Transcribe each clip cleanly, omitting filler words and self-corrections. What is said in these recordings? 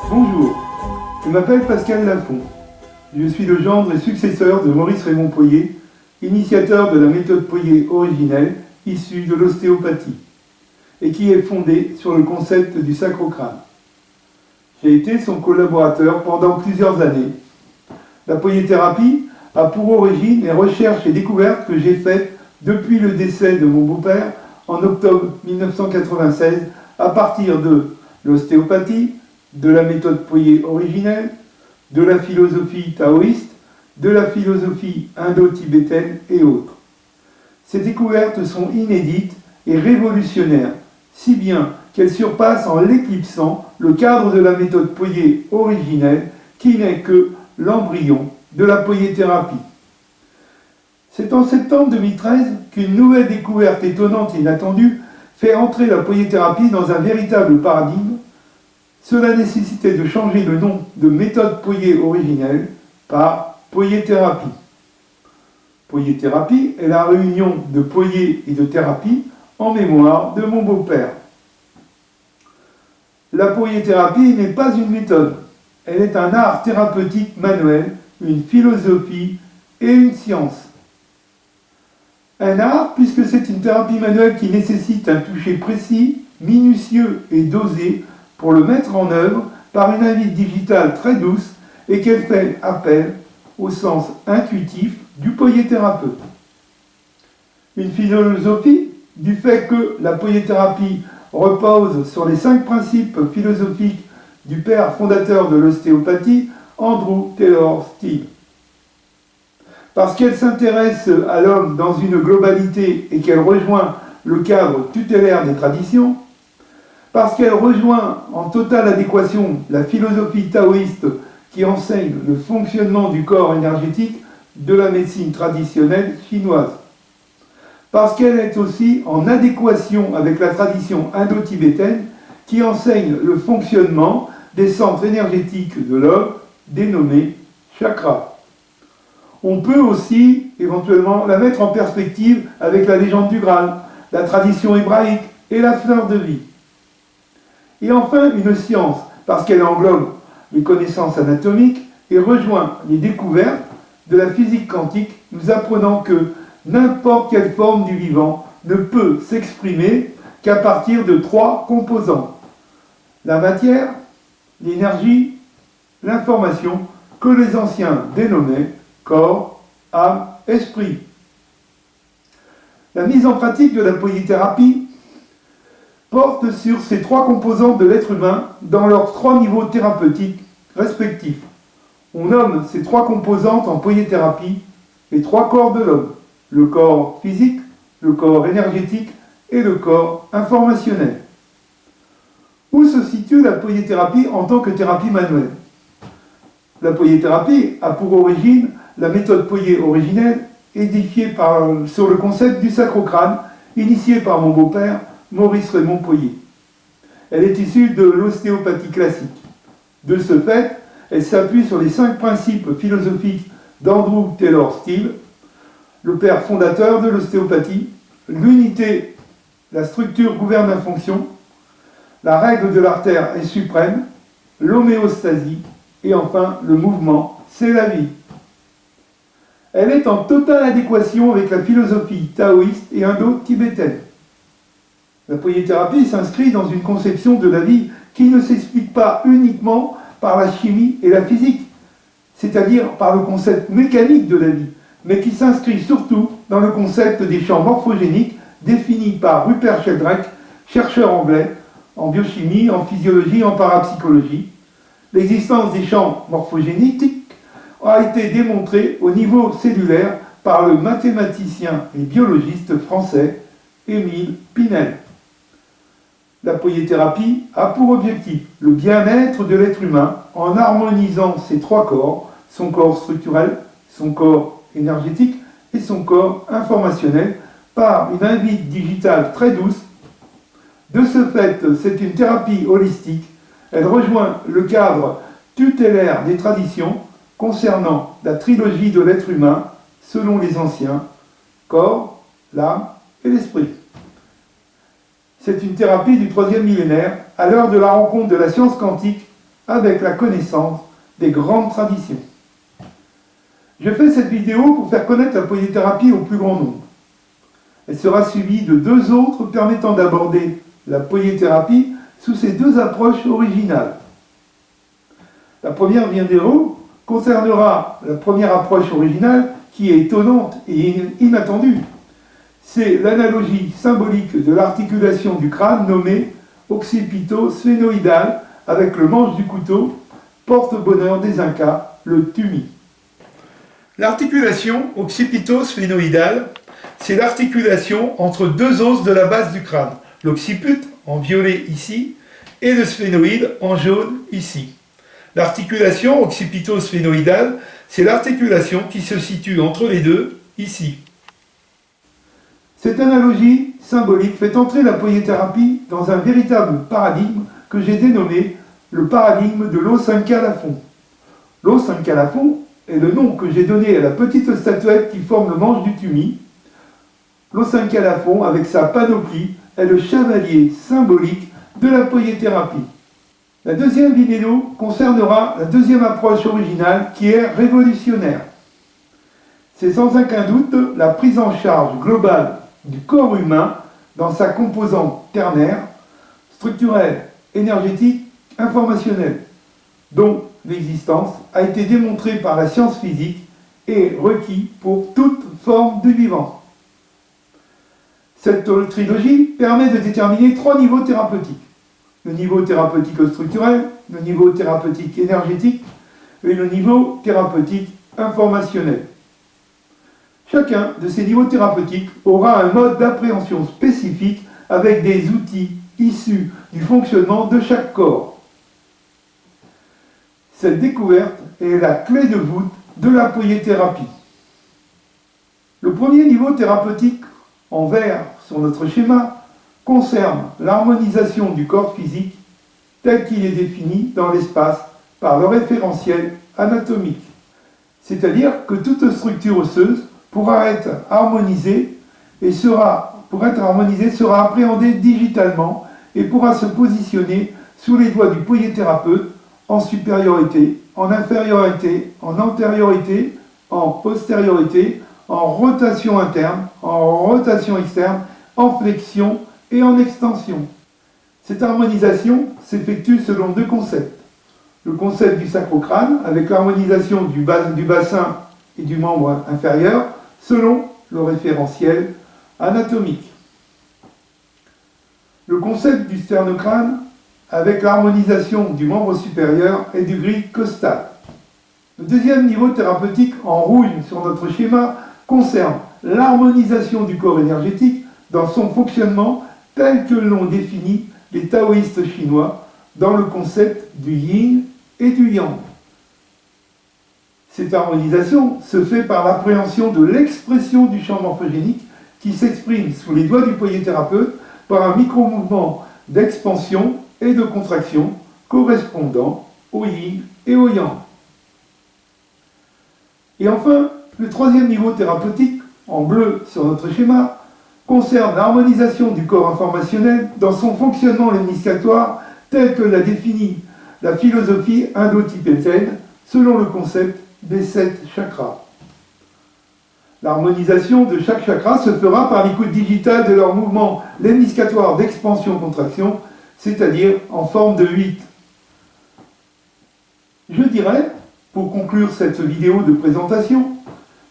Bonjour, je m'appelle Pascal Lafont. Je suis le gendre et successeur de Maurice Raymond Poyet, initiateur de la méthode Poyet originelle issue de l'ostéopathie et qui est fondée sur le concept du sacro-crâne. J'ai été son collaborateur pendant plusieurs années. La poyéthérapie a pour origine les recherches et découvertes que j'ai faites depuis le décès de mon beau-père en octobre 1996 à partir de l'ostéopathie, de la méthode Poyet originelle, de la philosophie taoïste, de la philosophie indo-tibétaine et autres. Ces découvertes sont inédites et révolutionnaires, si bien qu'elles surpassent en l'éclipsant le cadre de la méthode Poyet originelle qui n'est que l'embryon de la poyéthérapie. C'est en septembre 2013 qu'une nouvelle découverte étonnante et inattendue fait entrer la poyéthérapie dans un véritable paradigme. Cela nécessitait de changer le nom de méthode Poyet originelle par poyéthérapie. Poyéthérapie est la réunion de Poyet et de thérapie en mémoire de mon beau-père. La poyéthérapie n'est pas une méthode, elle est un art thérapeutique manuel, une philosophie et une science. Un art puisque c'est une thérapie manuelle qui nécessite un toucher précis, minutieux et dosé pour le mettre en œuvre par une invite digitale très douce et qu'elle fait appel au sens intuitif du poyéthérapeute. Une philosophie du fait que la poyéthérapie repose sur les 5 principes philosophiques du père fondateur de l'ostéopathie, Andrew Taylor Still. Parce qu'elle s'intéresse à l'homme dans une globalité et qu'elle rejoint le cadre tutélaire des traditions, parce qu'elle rejoint en totale adéquation la philosophie taoïste qui enseigne le fonctionnement du corps énergétique de la médecine traditionnelle chinoise, parce qu'elle est aussi en adéquation avec la tradition indo-tibétaine qui enseigne le fonctionnement des centres énergétiques de l'homme, dénommés chakras. On peut aussi éventuellement la mettre en perspective avec la légende du Graal, la tradition hébraïque et la fleur de vie. Et enfin, une science, parce qu'elle englobe les connaissances anatomiques et rejoint les découvertes de la physique quantique, nous apprenant que n'importe quelle forme du vivant ne peut s'exprimer qu'à partir de 3 composants. La matière, l'énergie, l'information, que les anciens dénommaient corps, âme, esprit. La mise en pratique de la poyéthérapie porte sur ces 3 composantes de l'être humain dans leurs 3 niveaux thérapeutiques respectifs. On nomme ces 3 composantes en poyéthérapie les 3 corps de l'homme, le corps physique, le corps énergétique et le corps informationnel. Où se situe la poyéthérapie en tant que thérapie manuelle? La poyéthérapie a pour origine la méthode Poyet originelle, édifiée sur le concept du sacro-crâne, initié par mon beau-père, Maurice Raymond Poyet. Elle est issue de l'ostéopathie classique. De ce fait, elle s'appuie sur les 5 principes philosophiques d'Andrew Taylor Still, le père fondateur de l'ostéopathie: l'unité, la structure gouverne la fonction, la règle de l'artère est suprême, l'homéostasie, et enfin le mouvement, c'est la vie. Elle est en totale adéquation avec la philosophie taoïste et indo-tibétaine. La poyéthérapie s'inscrit dans une conception de la vie qui ne s'explique pas uniquement par la chimie et la physique, c'est-à-dire par le concept mécanique de la vie, mais qui s'inscrit surtout dans le concept des champs morphogéniques définis par Rupert Sheldrake, chercheur anglais en biochimie, en physiologie, en parapsychologie. L'existence des champs morphogénétiques a été démontrée au niveau cellulaire par le mathématicien et biologiste français Émile Pinel. La poyéthérapie a pour objectif le bien-être de l'être humain en harmonisant ses 3 corps, son corps structurel, son corps énergétique et son corps informationnel, par une invite digitale très douce. De ce fait, c'est une thérapie holistique. Elle rejoint le cadre tutélaire des traditions concernant la trilogie de l'être humain selon les anciens: corps, l'âme et l'esprit. C'est une thérapie du 3e millénaire, à l'heure de la rencontre de la science quantique avec la connaissance des grandes traditions. Je fais cette vidéo pour faire connaître la polythérapie au plus grand nombre. Elle sera suivie de 2 autres permettant d'aborder la polythérapie sous ces 2 approches originales. La première vidéo concernera la première approche originale qui est étonnante et inattendue. C'est l'analogie symbolique de l'articulation du crâne nommée occipito-sphénoïdale avec le manche du couteau, porte-bonheur des Incas, le tumi. L'articulation occipito-sphénoïdale, c'est l'articulation entre 2 os de la base du crâne, l'occiput en violet ici et le sphénoïde en jaune ici. L'articulation occipito-sphénoïdale, c'est l'articulation qui se situe entre les deux ici. Cette analogie symbolique fait entrer la polythérapie dans un véritable paradigme que j'ai dénommé le paradigme de l'os incalafon. L'os incalafon est le nom que j'ai donné à la petite statuette qui forme le manche du tumi. L'os incalafon, avec sa panoplie, est le chevalier symbolique de la polythérapie. La deuxième vidéo concernera la deuxième approche originale qui est révolutionnaire. C'est sans aucun doute la prise en charge globale du corps humain dans sa composante ternaire, structurelle, énergétique, informationnelle, dont l'existence a été démontrée par la science physique et requis pour toute forme de vivant. Cette trilogie permet de déterminer 3 niveaux thérapeutiques. Le niveau thérapeutique structurel, le niveau thérapeutique énergétique et le niveau thérapeutique informationnel. Chacun de ces niveaux thérapeutiques aura un mode d'appréhension spécifique avec des outils issus du fonctionnement de chaque corps. Cette découverte est la clé de voûte de la polythérapie. Le premier niveau thérapeutique en vert sur notre schéma concerne l'harmonisation du corps physique tel qu'il est défini dans l'espace par le référentiel anatomique. C'est-à-dire que toute structure osseuse pourra être harmonisée et sera appréhendée digitalement et pourra se positionner sous les doigts du polythérapeute en supériorité, en infériorité, en antériorité, en postériorité, en rotation interne, en rotation externe, en flexion et en extension. Cette harmonisation s'effectue selon 2 concepts. Le concept du sacro-crâne, avec l'harmonisation du bassin et du membre inférieur, selon le référentiel anatomique. Le concept du sternocrâne, avec l'harmonisation du membre supérieur et du grille costal. Le deuxième niveau thérapeutique en rouge sur notre schéma concerne l'harmonisation du corps énergétique dans son fonctionnement tel que l'ont défini les taoïstes chinois dans le concept du yin et du yang. Cette harmonisation se fait par l'appréhension de l'expression du champ morphogénique qui s'exprime sous les doigts du polythérapeute par un micro-mouvement d'expansion et de contraction correspondant au yin et au yang. Et enfin, le troisième niveau thérapeutique, en bleu sur notre schéma, concerne l'harmonisation du corps informationnel dans son fonctionnement léniscatoire tel que l'a défini la philosophie indo-tibétaine selon le concept des 7 chakras. L'harmonisation de chaque chakra se fera par l'écoute digitale de leur mouvement léniscatoire d'expansion-contraction, c'est-à-dire en forme de 8. Je dirais, pour conclure cette vidéo de présentation,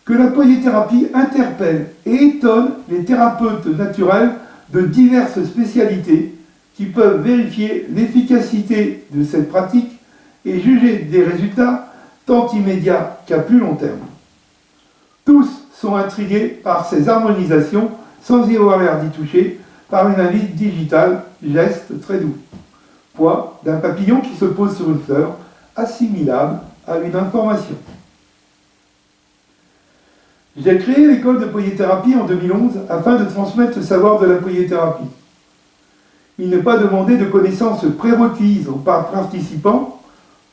que la polythérapie interpelle et étonne les thérapeutes naturels de diverses spécialités qui peuvent vérifier l'efficacité de cette pratique et juger des résultats tant immédiats qu'à plus long terme. Tous sont intrigués par ces harmonisations sans y avoir l'air d'y toucher par une invite digitale, geste très doux. Poids d'un papillon qui se pose sur une fleur, assimilable à une information. J'ai créé l'école de polythérapie en 2011 afin de transmettre le savoir de la polythérapie. Il n'est pas demandé de connaissances prérequises aux participants,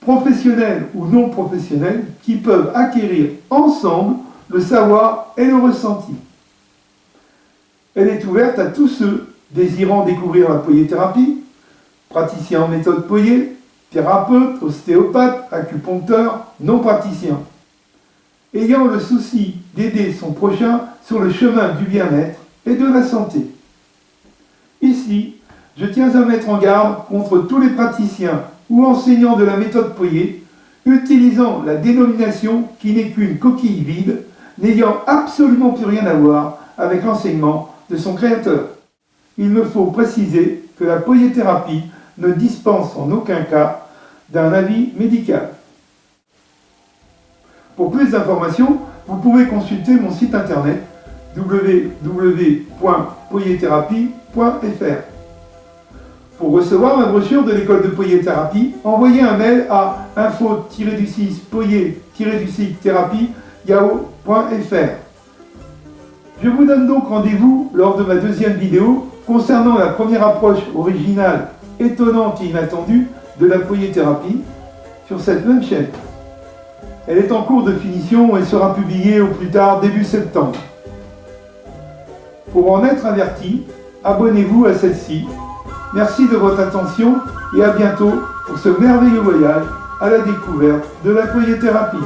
professionnels ou non professionnels, qui peuvent acquérir ensemble le savoir et le ressenti. Elle est ouverte à tous ceux désirant découvrir la poiéthérapie, praticiens en méthode Poyet, thérapeutes, ostéopathes, acupuncteurs, non praticiens, ayant le souci d'aider son prochain sur le chemin du bien-être et de la santé. Ici, je tiens à mettre en garde contre tous les praticiens ou enseignants de la méthode Poyet utilisant la dénomination qui n'est qu'une coquille vide, n'ayant absolument plus rien à voir avec l'enseignement de son créateur. Il me faut préciser que la poiéthérapie ne dispense en aucun cas d'un avis médical. Pour plus d'informations, vous pouvez consulter mon site internet www.poiéthérapie.fr. Pour recevoir ma brochure de l'école de poiéthérapie, envoyez un mail à info-poyet-thérapie@yahoo.fr. Je vous donne donc rendez-vous lors de ma deuxième vidéo concernant la première approche originale, étonnante et inattendue de la poiéthérapie sur cette même chaîne. Elle est en cours de finition et sera publiée au plus tard début septembre. Pour en être averti, abonnez-vous à celle-ci. Merci de votre attention et à bientôt pour ce merveilleux voyage à la découverte de la poiéthérapie.